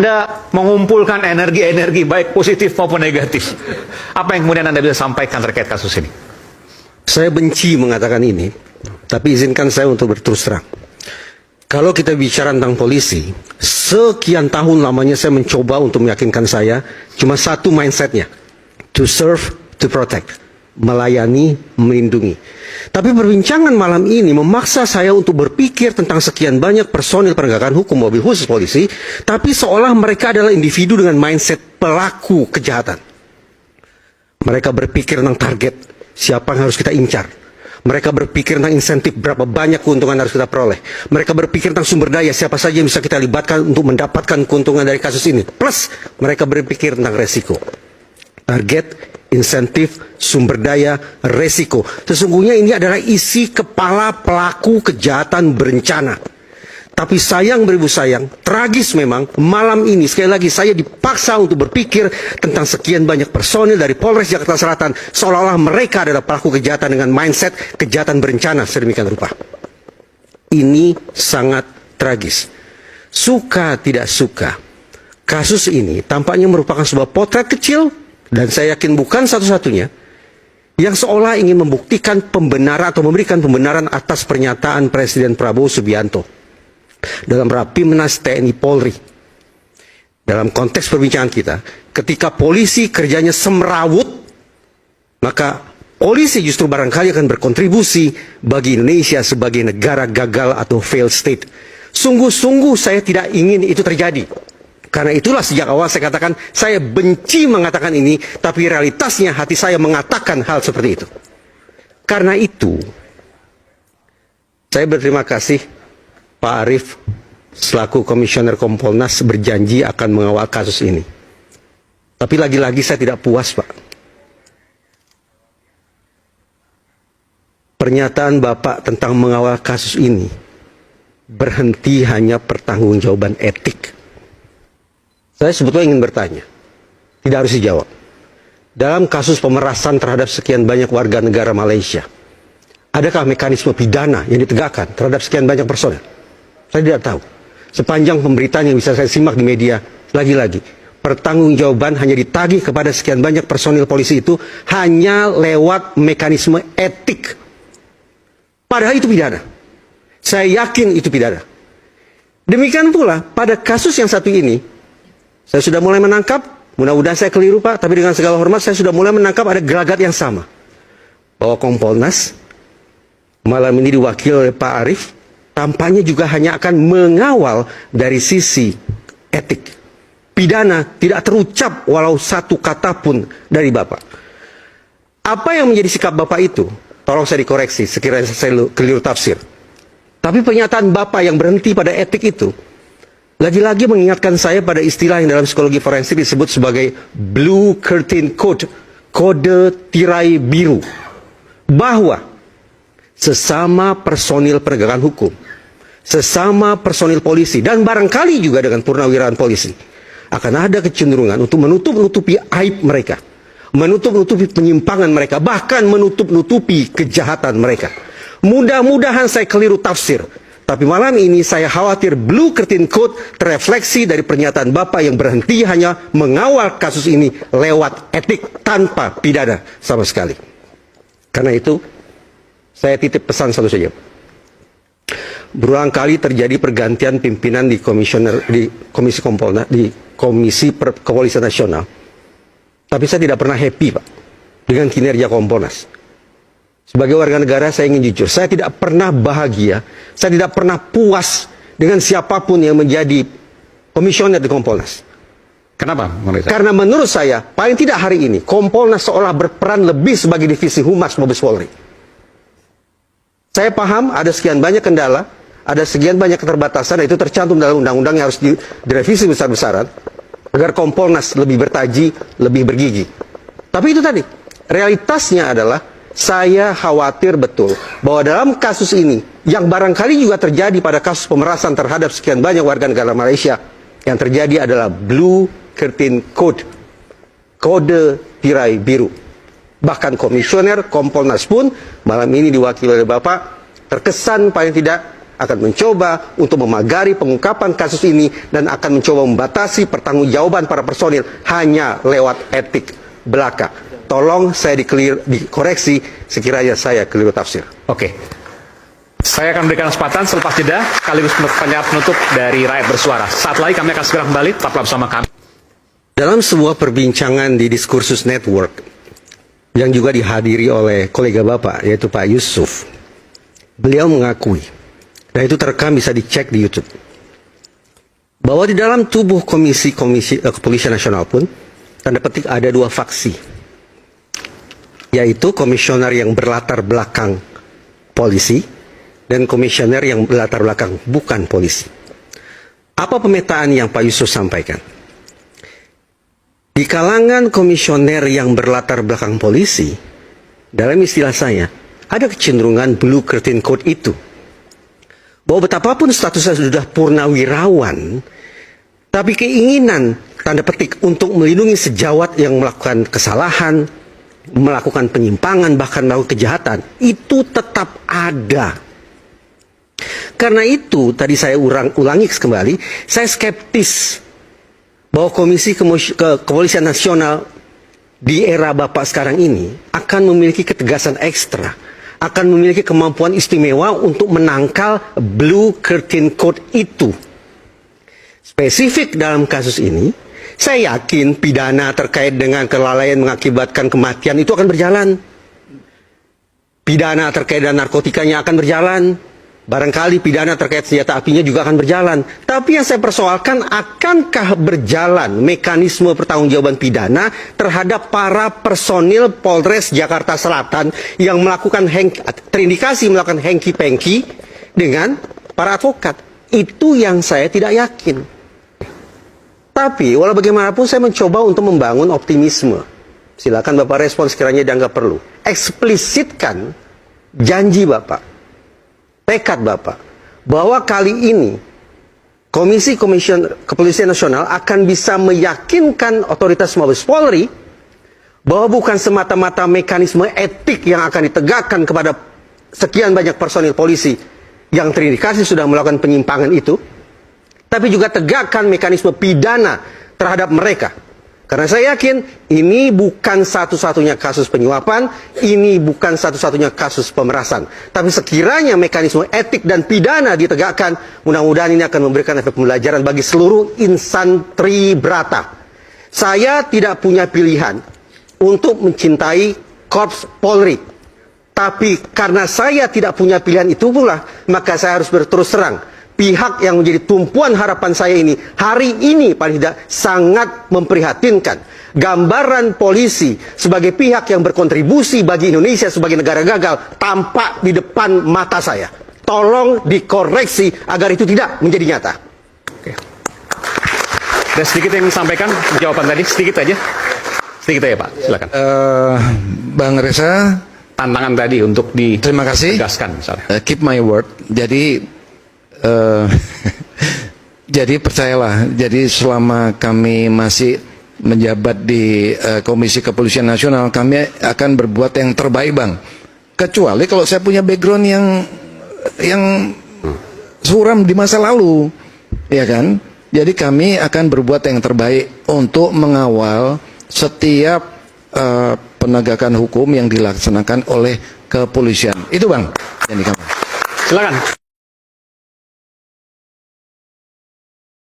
Anda mengumpulkan energi-energi baik positif maupun negatif. Apa yang kemudian Anda bisa sampaikan terkait kasus ini? Saya benci mengatakan ini, tapi izinkan saya untuk berterus terang. Kalau kita bicara tentang polisi, sekian tahun lamanya saya mencoba untuk meyakinkan saya, cuma satu mindsetnya, to serve, to protect. Melayani, melindungi. Tapi perbincangan malam ini memaksa saya untuk berpikir tentang sekian banyak personil penegakan hukum, mobil khusus polisi, tapi seolah mereka adalah individu dengan mindset pelaku kejahatan. Mereka berpikir tentang target, siapa yang harus kita incar. Mereka berpikir tentang insentif, berapa banyak keuntungan harus kita peroleh. Mereka berpikir tentang sumber daya, siapa saja yang bisa kita libatkan untuk mendapatkan keuntungan dari kasus ini. Plus, mereka berpikir tentang resiko. Target, insentif, sumber daya, resiko. Sesungguhnya ini adalah isi kepala pelaku kejahatan berencana. Tapi sayang beribu sayang, tragis memang, malam ini sekali lagi saya dipaksa untuk berpikir tentang sekian banyak personil dari Polres Jakarta Selatan, seolah-olah mereka adalah pelaku kejahatan dengan mindset kejahatan berencana sedemikian rupa. Ini sangat tragis. Suka tidak suka, kasus ini tampaknya merupakan sebuah potret kecil, dan saya yakin bukan satu-satunya, yang seolah ingin membuktikan pembenaran atau memberikan pembenaran atas pernyataan Presiden Prabowo Subianto dalam Rapimnas TNI Polri. Dalam konteks perbincangan kita, ketika polisi kerjanya semrawut, maka polisi justru barangkali akan berkontribusi bagi Indonesia sebagai negara gagal atau failed state. Sungguh-sungguh saya tidak ingin itu terjadi. Karena itulah sejak awal saya katakan, saya benci mengatakan ini, tapi realitasnya hati saya mengatakan hal seperti itu. Karena itu, saya berterima kasih Pak Arief selaku Komisioner Kompolnas berjanji akan mengawal kasus ini. Tapi lagi-lagi saya tidak puas, Pak. Pernyataan Bapak tentang mengawal kasus ini berhenti hanya pertanggungjawaban etik. Saya sebetulnya ingin bertanya, tidak harus dijawab. Dalam kasus pemerasan terhadap sekian banyak warga negara Malaysia, adakah mekanisme pidana yang ditegakkan terhadap sekian banyak personel? Saya tidak tahu. Sepanjang pemberitaan yang bisa saya simak di media, lagi-lagi, pertanggungjawaban hanya ditagih kepada sekian banyak personil polisi itu hanya lewat mekanisme etik. Padahal itu pidana. Saya yakin itu pidana. Demikian pula pada kasus yang satu ini, saya sudah mulai menangkap, mudah-mudahan saya keliru Pak, tapi dengan segala hormat saya sudah mulai menangkap ada gelagat yang sama. Bahwa Kompolnas, malam ini diwakili oleh Pak Arief, tampaknya juga hanya akan mengawal dari sisi etik. Pidana tidak terucap walau satu kata pun dari Bapak. Apa yang menjadi sikap Bapak itu? Tolong saya dikoreksi, sekiranya saya keliru tafsir. Tapi pernyataan Bapak yang berhenti pada etik itu, lagi-lagi mengingatkan saya pada istilah yang dalam psikologi forensik disebut sebagai Blue Curtain Code, kode tirai biru. Bahwa sesama personil penegakan hukum, sesama personil polisi, dan barangkali juga dengan purnawirawan polisi, akan ada kecenderungan untuk menutup-nutupi aib mereka, menutup-nutupi penyimpangan mereka, bahkan menutup-nutupi kejahatan mereka. Mudah-mudahan saya keliru tafsir. Tapi malam ini saya khawatir Blue Curtain Code terefleksi dari pernyataan Bapak yang berhenti hanya mengawal kasus ini lewat etik tanpa pidana sama sekali. Karena itu, saya titip pesan satu saja. Berulang kali terjadi pergantian pimpinan di Komisi Kompolnas, di Komisi Kepolisian Nasional. Tapi saya tidak pernah happy, Pak, dengan kinerja Kompolnas. Sebagai warga negara saya ingin jujur, saya tidak pernah bahagia, saya tidak pernah puas dengan siapapun yang menjadi komisioner di Kompolnas. Kenapa? Karena menurut saya, paling tidak hari ini, Kompolnas seolah berperan lebih sebagai divisi Humas Mabes Polri. Saya paham ada sekian banyak kendala, ada sekian banyak keterbatasan, itu tercantum dalam undang-undang yang harus direvisi besar-besaran, agar Kompolnas lebih bertaji, lebih bergigi. Tapi itu tadi, realitasnya adalah, saya khawatir betul bahwa dalam kasus ini, yang barangkali juga terjadi pada kasus pemerasan terhadap sekian banyak warga negara Malaysia, yang terjadi adalah Blue Curtain Code, kode tirai biru. Bahkan Komisioner Kompolnas pun malam ini diwakili oleh Bapak terkesan paling tidak akan mencoba untuk memagari pengungkapan kasus ini dan akan mencoba membatasi pertanggungjawaban para personil hanya lewat etik belaka. Tolong saya dikoreksi sekiranya saya keliru tafsir. Oke. Saya akan berikan kesempatan selepas jeda sekaligus pernyataan penutup dari rakyat bersuara. Saat lagi kami akan segera kembali, tetaplah bersama kami. Dalam sebuah perbincangan di Diskursus Network yang juga dihadiri oleh kolega Bapak yaitu Pak Yusuf, beliau mengakui, dan itu terekam bisa dicek di YouTube, bahwa di dalam tubuh Komisi Kepolisian Nasional pun tanda petik ada dua faksi, yaitu komisioner yang berlatar belakang polisi dan komisioner yang berlatar belakang bukan polisi. Apa pemetaan yang Pak Yusuf sampaikan? Di kalangan komisioner yang berlatar belakang polisi, dalam istilah saya, ada kecenderungan blue curtain code itu. Bahwa betapapun statusnya sudah purnawirawan, tapi keinginan, tanda petik, untuk melindungi sejawat yang melakukan kesalahan, melakukan penyimpangan, bahkan melakukan kejahatan, itu tetap ada. Karena itu, tadi saya ulangi kembali, saya skeptis bahwa Komisi Kepolisian Nasional di era Bapak sekarang ini akan memiliki ketegasan ekstra, akan memiliki kemampuan istimewa untuk menangkal blue curtain code itu. Spesifik dalam kasus ini, saya yakin pidana terkait dengan kelalaian mengakibatkan kematian itu akan berjalan. Pidana terkait dengan narkotikanya akan berjalan. Barangkali pidana terkait senjata apinya juga akan berjalan. Tapi yang saya persoalkan, akankah berjalan mekanisme pertanggungjawaban pidana terhadap para personil Polres Jakarta Selatan yang melakukan terindikasi melakukan hengki-pengki dengan para advokat? Itu yang saya tidak yakin. Tapi walau bagaimanapun saya mencoba untuk membangun optimisme. Silakan Bapak respon sekiranya dianggap perlu. Eksplisitkan janji Bapak, tekad Bapak, bahwa kali ini Komisi Kepolisian Nasional akan bisa meyakinkan otoritas Mabes Polri bahwa bukan semata-mata mekanisme etik yang akan ditegakkan kepada sekian banyak personil polisi yang terindikasi sudah melakukan penyimpangan itu, tapi juga tegakkan mekanisme pidana terhadap mereka. Karena saya yakin ini bukan satu-satunya kasus penyuapan, ini bukan satu-satunya kasus pemerasan. Tapi sekiranya mekanisme etik dan pidana ditegakkan, mudah-mudahan ini akan memberikan efek pembelajaran bagi seluruh insan Tribrata. Saya tidak punya pilihan untuk mencintai Korps Polri. Tapi karena saya tidak punya pilihan itu pula, maka saya harus berterus terang. Pihak yang menjadi tumpuan harapan saya ini, hari ini paling tidak sangat memprihatinkan. Gambaran polisi sebagai pihak yang berkontribusi bagi Indonesia sebagai negara gagal tampak di depan mata saya. Tolong dikoreksi agar itu tidak menjadi nyata. Oke. Dan sedikit yang disampaikan jawaban tadi, sedikit aja. Sedikit aja Pak, silakan. Bang Reza, Tantangan tadi untuk terima kasih. ditegaskan misalnya. Keep my word. Jadi jadi percayalah, jadi selama kami masih menjabat di Komisi Kepolisian Nasional, kami akan berbuat yang terbaik, Bang. Kecuali kalau saya punya background yang suram di masa lalu, ya kan? Jadi kami akan berbuat yang terbaik untuk mengawal setiap penegakan hukum yang dilaksanakan oleh kepolisian. Itu, Bang. Yang dikatakan. Silakan.